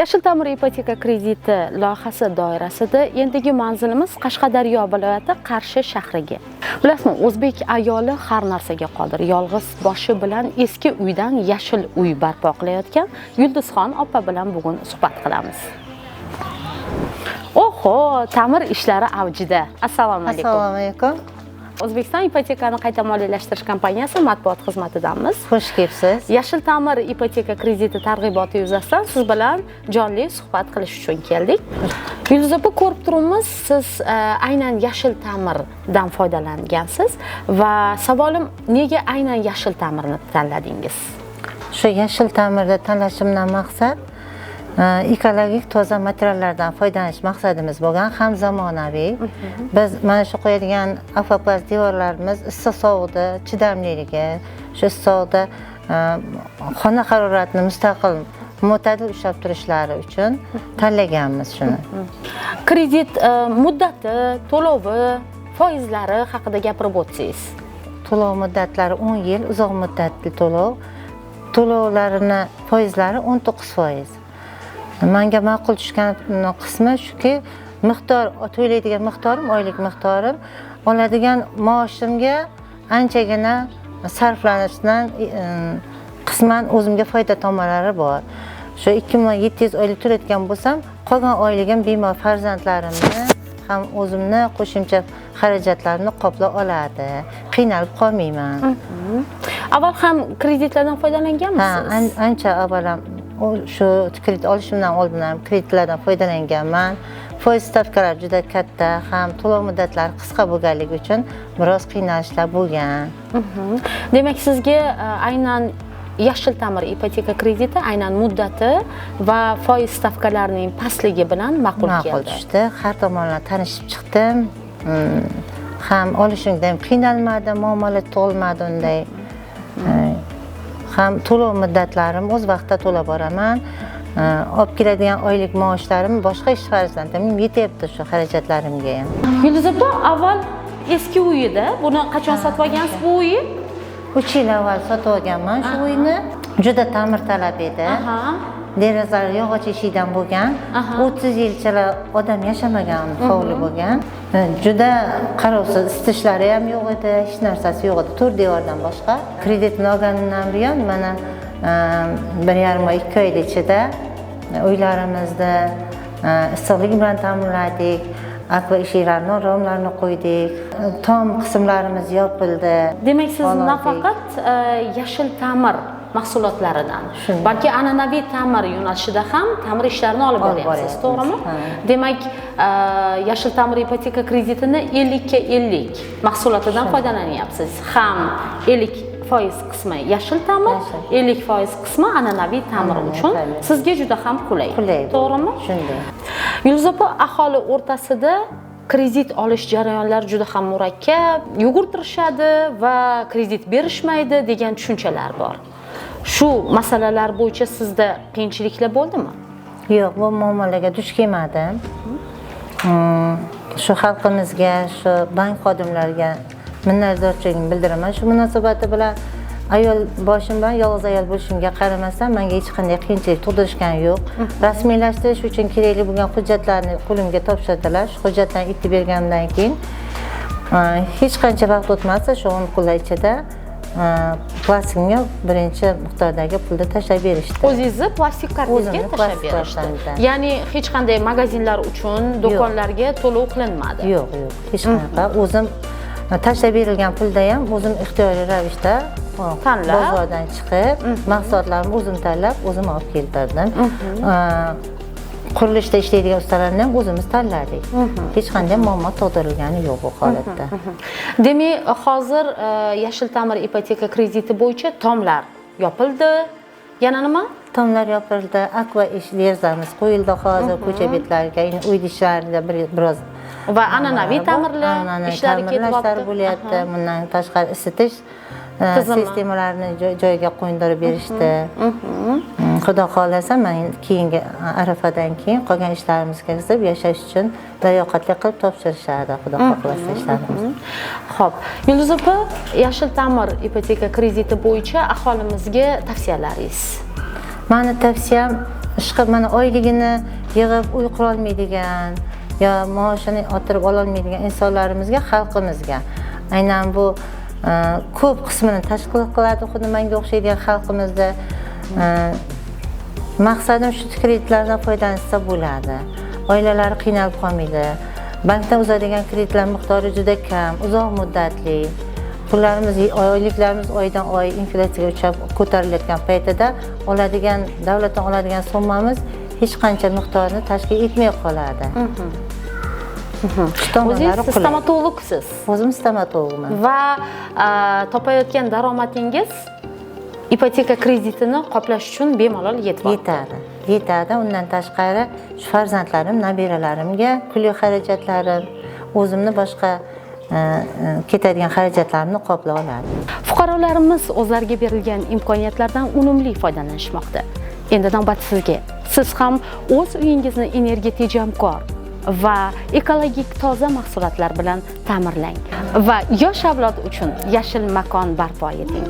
Yashil ta'mir ipoteka krediti loyihasi doirasida endigi manzilimiz Qashqadaryo viloyati Qarshi shahriga. Bilasizmi, o'zbek ayoli har narsaga qodir. Yolg'iz boshi bilan eski uydan yashil uy barpo qilayotgan Yulduzxon opa bilan bugun suhbat qilamiz. Oho, ta'mir ishlari avjida. Assalomu alaykum. Assalomu alaykum. O'zbekiston ipotekani qayta moliyalashtirish kompaniyasi matbuot xizmatidanmiz. Xush kelibsiz. Yashil ta'mir ipoteka krediti targ'iboti yuzasidan siz bilan jonli suhbat qilish uchun keldik. Yulduz opa, ko'rib turibmiz, siz aynan yashil ta'mirdan foydalangansiz va savolim, nega aynan yashil ta'mirni tanladingiz? Shu yashil ta'mirda tanlashimdan maqsad ekologik toza materiallardan foydalanish maqsadimiz bo'lgan, ham zamonaviy. Biz mana shu qo'yadigan afoplast devorlarimiz issiq sovuqda chidamliligi, shu sovuqda xona haroratini mustaqil mo'tadil ushlab turishlari uchun tanlaganmiz shuni. Kredit muddati, to'lovi, foizlari haqida gapirib o'tsangiz. To'lov muddatlari 10 yil, uzoq muddatli to'lov. To'lovlarini foizlari 19%. Menga ma'qul tushgan qismi shuki, miqdor to'laydigan miqdorim, oylik miqdorim oladigan maoshimga anchagina sarflanishdan qisman o'zimga foyda tomonlari bor. Shu 2700 oylik to'layotgan bo'lsam, qolgan oyligim bemor farzandlarimni ham o'zimni qo'shimcha xarajatlarimni qoplab oladi. Qiynalib qolmayman. Avval ham kreditlardan foydalanganmisiz? Ha, ancha avval ham shu kredit olishimdan oldin ham kreditlardan foydalanganman. Foiz stavkalari juda katta, ham to'lov muddatlari qisqa bo'lganligi uchun biroz qiynalishlar bo'lgan. Demak, sizga aynan yashil ta'mir ipoteka krediti aynan muddati va foiz stavkalarining pastligi bilan ma'qul tushdi. Har tomondan tanishib chiqdim. Ham olishimda ham qiynalmadim, muomala to'lmadi unday. Ham to'lov muddatlarim o'z vaqtida to'lab boraman. Olib keladigan oylik maoshlarim boshqa ish xarajatlarim yetyapti shu xarajatlarimga ham. Yulduz opa, avval eski uyida, buni qachon sotib olgansiz bu uyni? 3 yil avval sotib olganman shu uyni. Juda ta'mirtalab edi. Derazalari yog'och eshikdan bo'lgan. 30 yilchalar odam yashamagan hovli bo'lgan. Juda qarovsiz, isitishlari ham yo'q edi, hech narsasi yo'q edi, to'rt devordan boshqa. Kreditni olganimdan buyon mana 1,5 oy, 2 oy ichida uylarimizni issiqlik bilan ta'minladik. Akva eshiklarini, romlarni qo'ydik. Tom qismlarimiz yopildi. Demak, siz nafaqat yashil ta'mir mahsulotlaridan, balki an'anaviy ta'mir yo'nalishida ham ta'mir ishlarini olib boryapsiz, to'g'rimi? Demak, yashil ta'mir ipoteka kreditini 50 ga 50 mahsulotidan foydalanyapsiz. Ham 50% qismi yashil ta'mir, 50% qismi an'anaviy ta'mir uchun sizga juda ham qulay. To'g'rimi? Shunday. Yulduz opa, aholi o'rtasida kredit olish jarayonlari juda ham murakkab, yugurtirishadi va kredit berishmaydi degan tushunchalar bor. Shu masalalar bo'yicha sizda qiyinchiliklar bo'ldimi? Yo'q, bu muammolarga duch kelmadim. Shu xalqimizga, shu bank xodimlariga minnatdorchiligimni bildiraman. Shu munosabati bilan boshim bilan yolg'iz ayol bo'lishimga qaramasdan menga hech qanday qiyinchilik tug'dirishgani yo'q. Rasmiylashtirish uchun kerakli bo'lgan hujjatlarni qo'limga topshirdilar. Shu hujjatlarni itib berganimdan keyin hech qancha vaqt o'tmasa, shu 10 kunlar ichida plastikga birinchi miqdordagi pulni tashlab berishdi. O'zingizni plastik kartangizga tashlab berishdi. Ya'ni hech qanday magazinlar uchun, do'konlarga to'lov qilinmadi. Yo'q, hech qanaqa. O'zim tashlab berilgan pulda ham o'zim ixtiyoriy ravishda bozordan chiqib, mahsulotlarni o'zim tanlab, o'zim olib keltirdim. Qurilishda ishlaydigan ustalarni ham o'zimiz tanladik. Hech qanday muammo tug'dirilgani yo'q bu holatda. Demak, hozir yashil ta'mir ipoteka krediti bo'yicha tomlar yopildi. Yana nima? Tomlar yopildi, akva derazamiz qo'yildi hozir ko'cha betlariga, uy ishlarida biroz va an'anaviy ta'mirlar ishlari ketyapti. Bo'lyapti. Bundan tashqari isitish sistemalarini joyiga qo'ydirib berishdi. Xudo xolasa, men keyingi arafadan keyin qolgan ishlarimizga kirib yashash uchun layoqatli qilib topshirishadi, xudo xohlasa ishlarimizni. Xo'p, Yulduz opa, yashil ta'mir ipoteka krediti bo'yicha aholimizga tavsiyalaringiz? Meni tavsiyam ishqib mana oyligini yig'ib uy qurolmaydigan yo maoshini orttirib ololmaydigan insonlarimizga, xalqimizga, aynan bu ko'p qismini tashkil qiladi xuddi menga o'xshaydigan xalqimizda. Maqsadim shu kreditlardan foydalansa bo'ladi. Oilalari qiynalib qolmaydi. Bankdan uzadigan kreditlar miqdori juda kam, uzoq muddatli. Pullarimiz, oyliklarimiz oydan oy inflyatsiyaga uchrab ko'tarilayotgan paytida davlatdan oladigan summamiz hech qancha miqdorni tashkil etmay qoladi. O'zingiz stomatologsiz. O'zim stomatologman. Va topayotgan daromadingiz ipoteka kreditini qoplash uchun bemalol yetadi. Undan tashqari shu farzandlarim, nabiralarimga pulli xarajatlarim, o'zimni boshqa ketadigan xarajatlarimni qoplay oladi. Fuqarolarimiz o'zlariga berilgan imkoniyatlardan unumli foydalanishmoqda. Endi navbat sizga. Siz ham o'z uyingizni energiya tejamkor va ekologik toza mahsulotlar bilan ta'mirlang va yosh avlod uchun yashil makon barpo eting.